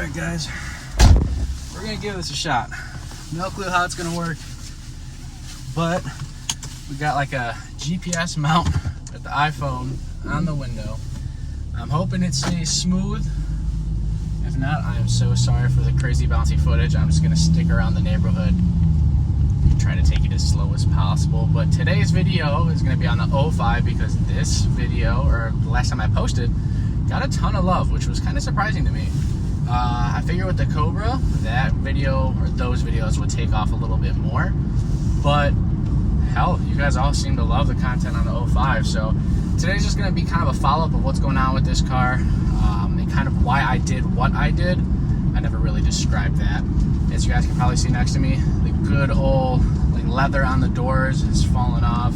Alright guys, we're gonna give this a shot. No clue how it's gonna work, but we got like a GPS mount with the iPhone on the window. I'm hoping it stays smooth. If not, I am so sorry for the crazy bouncy footage. I'm just gonna stick around the neighborhood and try to take it as slow as possible. But today's video is gonna be on the 05 because this video, or the last time I posted, got a ton of love, which was kind of surprising to me. I figured with the Cobra, that video or those videos would take off a little bit more, but hell, you guys all seem to love the content on the 05. So today's just going to be kind of a follow-up of what's going on with this car, and kind of why I did what I did. I never really described that. As you guys can probably see next to me, the good old like leather on the doors has fallen off.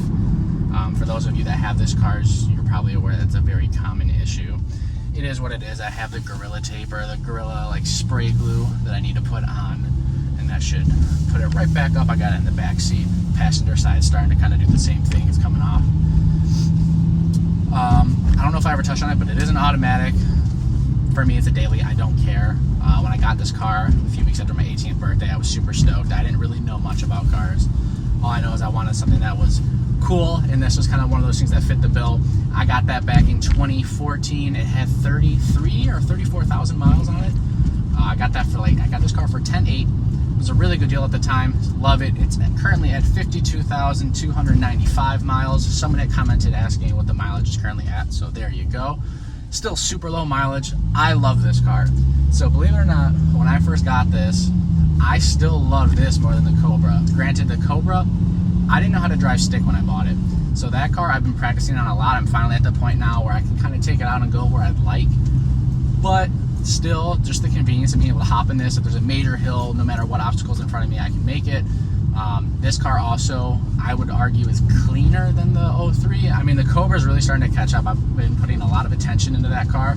For those of you that have this car, you're probably aware that's a very common issue. It is what it is. I have the Gorilla Tape or the Gorilla like spray glue that I need to put on, and that should put it right back up. I got it in the back seat. Passenger side starting to kind of do the same thing. It's coming off. I don't know if I ever touched on it, but it is an automatic. For me, it's a daily. I don't care. When I got this car a few weeks after my 18th birthday, I was super stoked. I didn't really know much about cars. All I know is I wanted something that was cool, and this was kind of one of those things that fit the bill. I got that back in 2014. It had 33 or 34,000 miles on it. I got this car for $10,800. It was a really good deal at the time. Love it. It's currently at 52,295 miles. Someone had commented asking what the mileage is currently at, so there you go. Still super low mileage. I love this car. So believe it or not, when I first got this, I still love this more than the Cobra. Granted, the Cobra, I didn't know how to drive stick when I bought it. So that car I've been practicing on a lot. I'm finally at the point now where I can kind of take it out and go where I'd like. But still, just the convenience of being able to hop in this. If there's a major hill, no matter what obstacles in front of me, I can make it. This car also, I would argue, is cleaner than the 03. I mean, the Cobra is really starting to catch up. I've been putting a lot of attention into that car.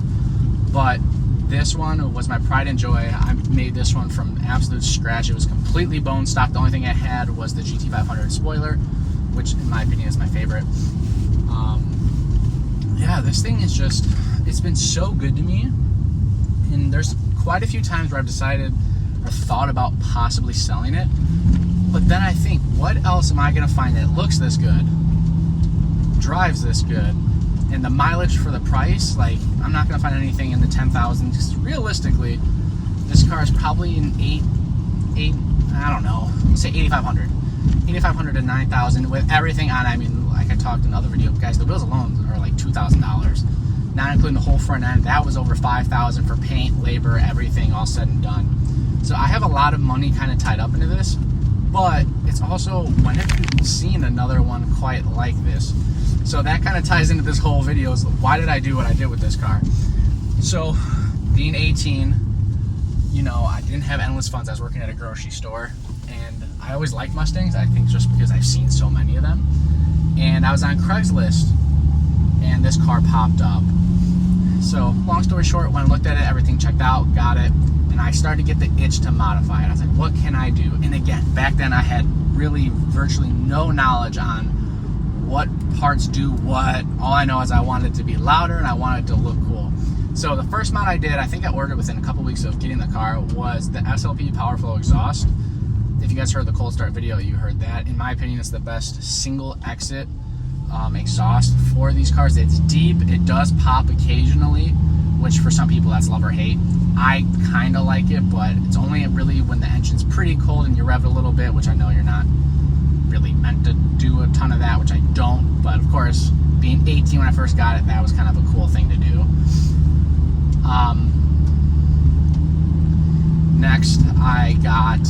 But this one was my pride and joy. I made this one from absolute scratch. It was completely bone stock. The only thing I had was the GT500 spoiler, which in my opinion is my favorite. Yeah, this thing is just, it's been so good to me. And there's quite a few times where I've decided or thought about possibly selling it. But then I think, what else am I going to find that looks this good, drives this good, and the mileage for the price? Like, I'm not going to find anything in the 10,000. Because realistically, this car is probably an I don't know, let's say 8,500. 8,500 to 9,000 with everything on. I mean, like I talked in other video, guys, the wheels alone are like $2,000. Not including the whole front end. That was over $5,000 for paint, labor, everything all said and done. So I have a lot of money kind of tied up into this, but it's also, when have you seen another one quite like this? So that kind of ties into this whole video, is why did I do what I did with this car? So being 18, you know, I didn't have endless funds. I was working at a grocery store, and I always liked Mustangs, I think just because I've seen so many of them. And I was on Craigslist, and this car popped up. So long story short, when I looked at it, everything checked out, got it, and I started to get the itch to modify it. I was like, what can I do? And again, back then I had really virtually no knowledge on what parts do what. All I know is I wanted it to be louder and I wanted it to look cool. So the first mod I did, I think I ordered within a couple weeks of getting the car, was the SLP Powerflow exhaust. If you guys heard the cold start video, you heard that. In my opinion, it's the best single exit exhaust for these cars. It's deep, it does pop occasionally, which for some people that's love or hate. I kind of like it, but it's only really when the engine's pretty cold and you rev it a little bit, which I know you're not really meant to do a ton of that, which I don't. But of course, being 18 when I first got it, that was kind of a cool thing to do. Next I got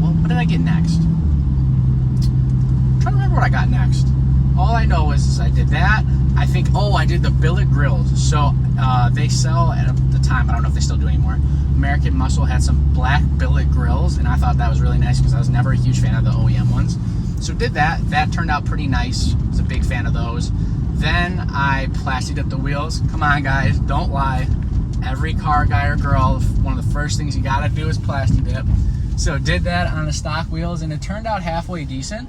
what did I get next? I'm trying to remember what I got next. All I know is I did that. I think, I did the billet grills. So they sell at the time, I don't know if they still do anymore, American Muscle had some black billet grills, and I thought that was really nice because I was never a huge fan of the OEM ones. So did that. That turned out pretty nice. I was a big fan of those. Then I plasticked up the wheels. Come on, guys, don't lie. Every car guy or girl, one of the first things you gotta do is plastic dip. So did that on the stock wheels, and it turned out halfway decent.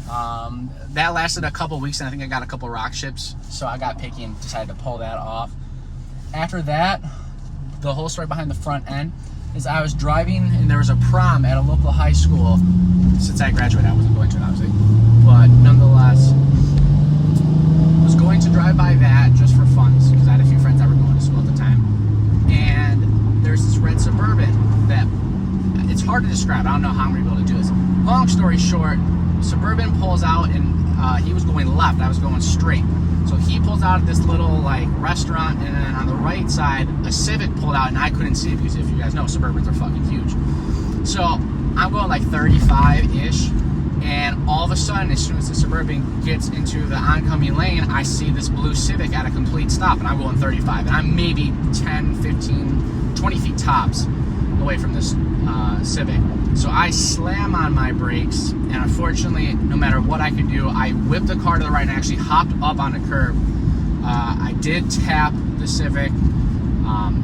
That lasted a couple weeks, and I think I got a couple rock chips, so I got picky and decided to pull that off. After that, the whole story behind the front end is I was driving and there was a prom at a local high school. Since I graduated, I wasn't going to it, obviously, but nonetheless, was going to drive by that just for fun because I had a few friends that were going to school at the time. And there's this red Suburban that it's hard to describe. I don't know how I'm going to be able to do this. Long story short, Suburban pulls out and he was going left. I was going straight. So he pulls out of this little like restaurant, and then on the right side, a Civic pulled out, and I couldn't see it because if you guys know, Suburbans are fucking huge. So I'm going like 35-ish, and all of a sudden, as soon as the Suburban gets into the oncoming lane, I see this blue Civic at a complete stop, and I'm going 35, and I'm maybe 10, 15, 20 feet tops away from this Civic. So I slam on my brakes, and unfortunately, no matter what I could do, I whipped the car to the right and actually hopped up on a curb. I did tap the Civic,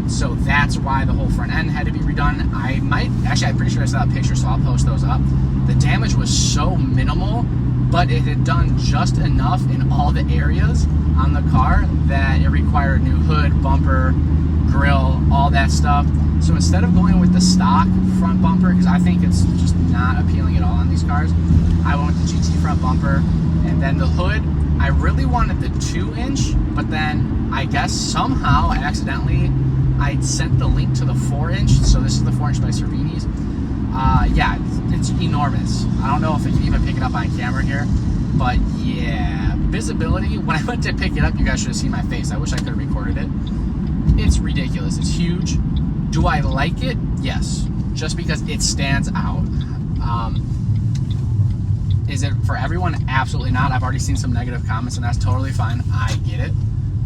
so that's why the whole front end had to be redone. I'm pretty sure I saw a picture, so I'll post those up. The damage was so minimal, but it had done just enough in all the areas on the car that it required a new hood, bumper, grill, all that stuff. So instead of going with the stock front bumper, because I think it's just not appealing at all on these cars, I went with the GT front bumper, and then the hood, I really wanted the 2-inch, but then I guess somehow, accidentally, I sent the link to the 4-inch, so this is the 4-inch by Cervini's. Yeah, it's enormous. I don't know if I can even pick it up on camera here, but yeah, visibility, when I went to pick it up, you guys should have seen my face. I wish I could have recorded it. It's ridiculous. It's huge. Do I like it? Yes. Just because it stands out. Is it for everyone? Absolutely not. I've already seen some negative comments, and that's totally fine. I get it.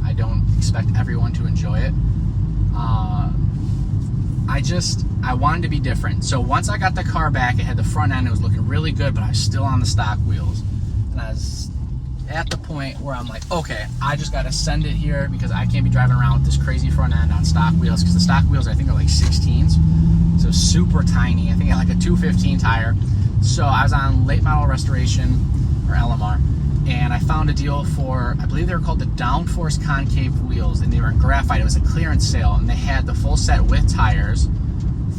I don't expect everyone to enjoy it. I wanted to be different. So once I got the car back, it had the front end. It was looking really good, but I was still on the stock wheels. And I was at the point where I'm like, okay, I just got to send it here because I can't be driving around with this crazy front end on stock wheels, because the stock wheels I think are like 16s, so super tiny. I think I had like a 215 tire. So I was on late model restoration, or LMR, and I found a deal for, I believe they were called the downforce concave wheels, and they were in graphite. It was a clearance sale, and they had the full set with tires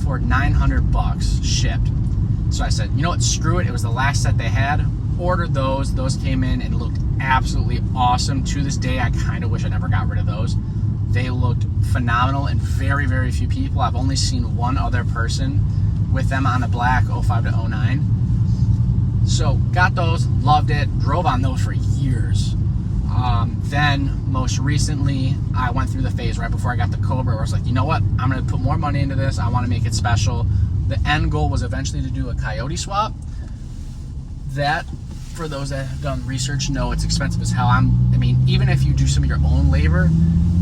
for $900 shipped. So I said, you know what, screw it. It was the last set they had. Ordered those. Those came in and looked absolutely awesome. To this day, I kind of wish I never got rid of those. They looked phenomenal, and very, very few people. I've only seen one other person with them on a black 05 to 09. So got those, loved it, drove on those for years. Then most recently, I went through the phase right before I got the Cobra where I was like, you know what, I'm going to put more money into this. I want to make it special. The end goal was eventually to do a Coyote swap. That, for those that have done research, know it's expensive as hell. I mean, even if you do some of your own labor,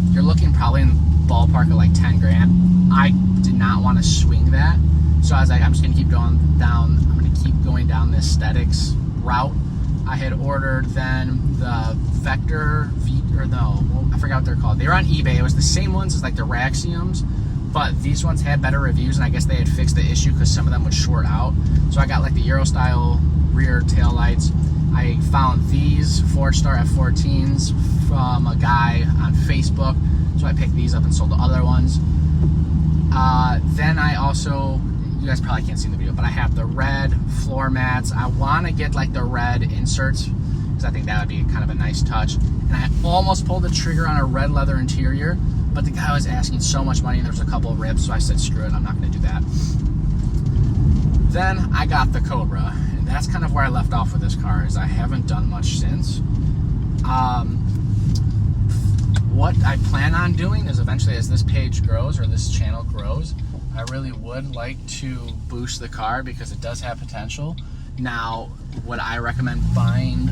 you're looking probably in the ballpark of like 10 grand. I did not want to swing that. So I was like, I'm just going to keep going down. I'm going to keep going down the aesthetics route. I had ordered then the Vector I forgot what they're called. They were on eBay. It was the same ones as like the Raxiums, but these ones had better reviews, and I guess they had fixed the issue because some of them would short out. So I got like the Euro style rear tail lights. I found these Ford Star F14s from a guy on Facebook, so I picked these up and sold the other ones. Then I also, you guys probably can't see in the video, but I have the red floor mats. I want to get like the red inserts because I think that would be kind of a nice touch. And I almost pulled the trigger on a red leather interior, but the guy was asking so much money and there was a couple of ribs, so I said screw it, I'm not going to do that. Then I got the Cobra, and that's kind of where I left off with this car, is I haven't done much since. What I plan on doing is eventually, as this page grows or this channel grows, I really would like to boost the car because it does have potential. Now, would I recommend buying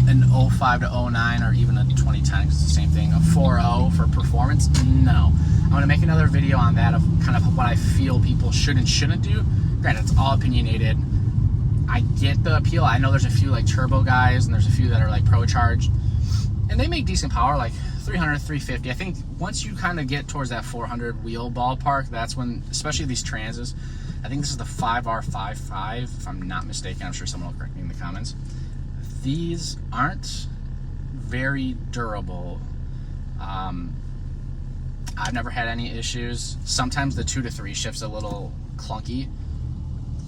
an 05 to 09 or even a 2010, because it's the same thing, a 4.0 for performance? No. I'm going to make another video on that of kind of what I feel people should and shouldn't do. Granted, it's all opinionated. I get the appeal. I know there's a few like turbo guys, and there's a few that are like pro charged, and they make decent power, like 300, 350. I think once you kind of get towards that 400 wheel ballpark, that's when, especially these Transes, I think this is the 5R55, if I'm not mistaken. I'm sure someone will correct me in the comments. These aren't very durable. I I've never had any issues. Sometimes the 2 to 3 shift's a little clunky.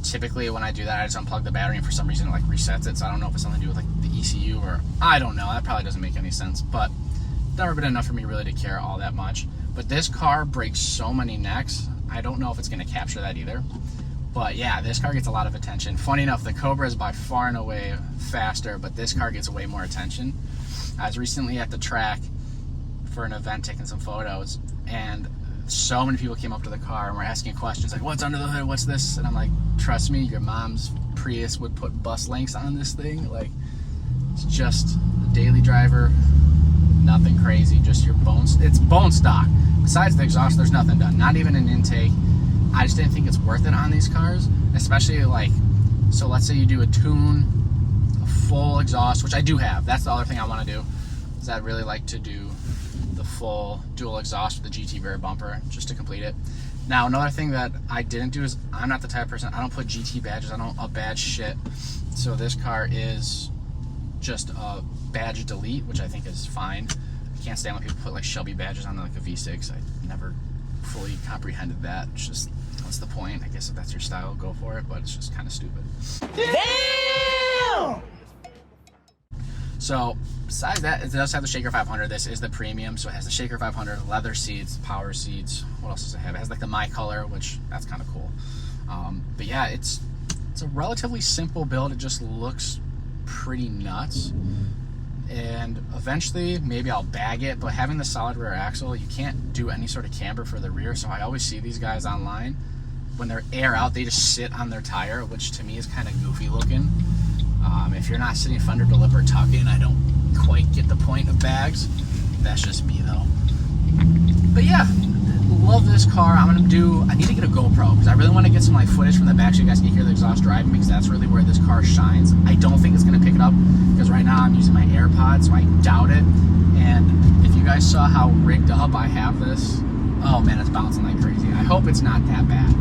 Typically when I do that, I just unplug the battery and for some reason it like resets it. So I don't know if it's something to do with like the ECU or I don't know. That probably doesn't make any sense, but never been enough for me really to care all that much. But this car breaks so many necks. I don't know if it's going to capture that either. But yeah, this car gets a lot of attention. Funny enough, the Cobra is by far and away faster, but this car gets way more attention. I was recently at the track for an event taking some photos, and so many people came up to the car and were asking questions like, what's under the hood, what's this? And I'm like, trust me, your mom's Prius would put bus links on this thing. Like, it's just a daily driver, nothing crazy, just your bones. It's bone stock. Besides the exhaust, there's nothing done, not even an intake. I just didn't think it's worth it on these cars, especially like, so let's say you do a tune, a full exhaust, which I do have. That's the other thing I want to do, is I'd really like to do the full dual exhaust with the GT rear bumper just to complete it. Now, another thing that I didn't do is I'm not the type of person, I don't put GT badges, I don't badge shit. So this car is just a badge delete, which I think is fine. I can't stand when people put like Shelby badges on like a V6. I never fully comprehended that. It's just, what's the point? I guess if that's your style, go for it, but it's just kind of stupid. Damn! So, besides that, it does have the Shaker 500. This is the premium, so it has the Shaker 500, leather seats, power seats. What else does it have? It has like the My Color, which that's kind of cool. But yeah, it's a relatively simple build. It just looks pretty nuts. And eventually, maybe I'll bag it, but having the solid rear axle, you can't do any sort of camber for the rear, so I always see these guys online. When they're air out, they just sit on their tire, which to me is kind of goofy looking. If you're not sitting fender to lip or tuck in, I don't quite get the point of bags. That's just me though. But yeah, love this car. I need to get a GoPro because I really want to get some like footage from the back so you guys can hear the exhaust driving, because that's really where this car shines. I don't think it's going to pick it up because right now I'm using my AirPods, so I doubt it. And if you guys saw how rigged up I have this, oh man, it's bouncing like crazy. I hope it's not that bad.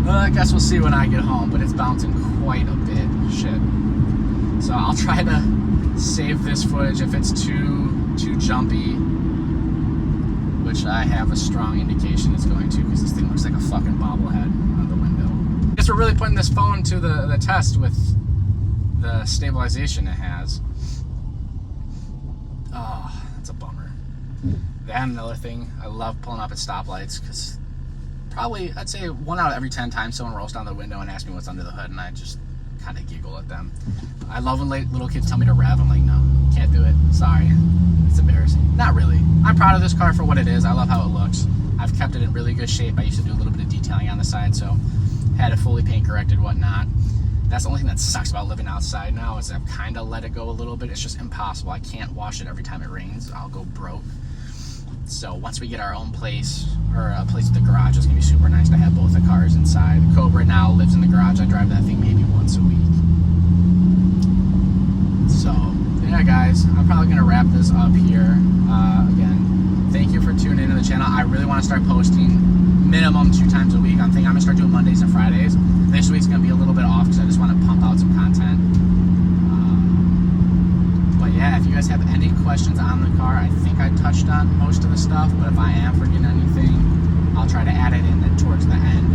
I guess we'll see when I get home, but it's bouncing quite a bit. Shit. So I'll try to save this footage if it's too jumpy, which I have a strong indication it's going to, because this thing looks like a fucking bobblehead on the window. I guess we're really putting this phone to the test with the stabilization it has. Oh, that's a bummer. And another thing, I love pulling up at stoplights because probably, I'd say 1 out of every 10 times someone rolls down the window and asks me what's under the hood, and I just kind of giggle at them. I love when little kids tell me to rev. I'm like, no, can't do it. Sorry. It's embarrassing. Not really. I'm proud of this car for what it is. I love how it looks. I've kept it in really good shape. I used to do a little bit of detailing on the side, so had it fully paint corrected, whatnot. That's the only thing that sucks about living outside now, is I've kind of let it go a little bit. It's just impossible. I can't wash it every time it rains. I'll go broke. So once we get our own place, or a place with the garage, it's going to be super nice to have both the cars inside. The Cobra now lives in the garage. I drive that thing maybe once a week. So, yeah guys, I'm probably going to wrap this up here. Again, thank you for tuning into the channel. I really want to start posting minimum 2 times a week. I'm thinking I'm going to start doing Mondays and Fridays. This week's going to be a little bit off because I just want to pump out some content. But yeah, if you guys have any questions on the car, I think I touched on most of the stuff, but if I am forgetting anything, I'll try to add it in towards the end.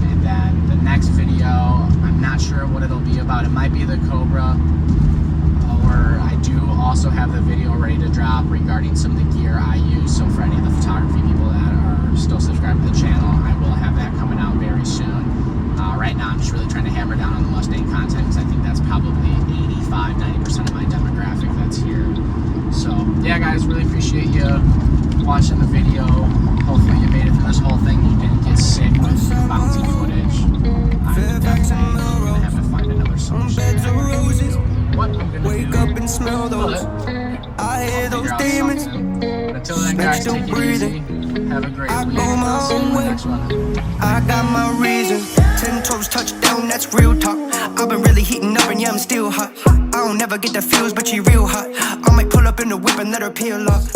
And then the next video, I'm not sure what it'll be about. It might be the Cobra, or I do also have the video ready to drop regarding some of the gear I use. So for any of the photography people that are still subscribed to the channel, I will have that coming out very soon. Right now, I'm just really trying to hammer down on the Mustang content because I think that's probably 85–90% of my demographic that's here. So, yeah, guys, really appreciate you watching the video. Hopefully, you made it through this whole thing. You didn't get sick with bouncy footage. I'm definitely going to have to find another solution. What I'm going to do. Wake up and smell those. I hear those demons. But until then, guys, take it easy. Have a great week. I'll see you in the next one. I got my reasons. 10 toes touchdown, that's real talk. I've been really heating up and yeah, I'm still hot. I don't never get the feels, but she real hot. I might pull up in the whip and let her peel off.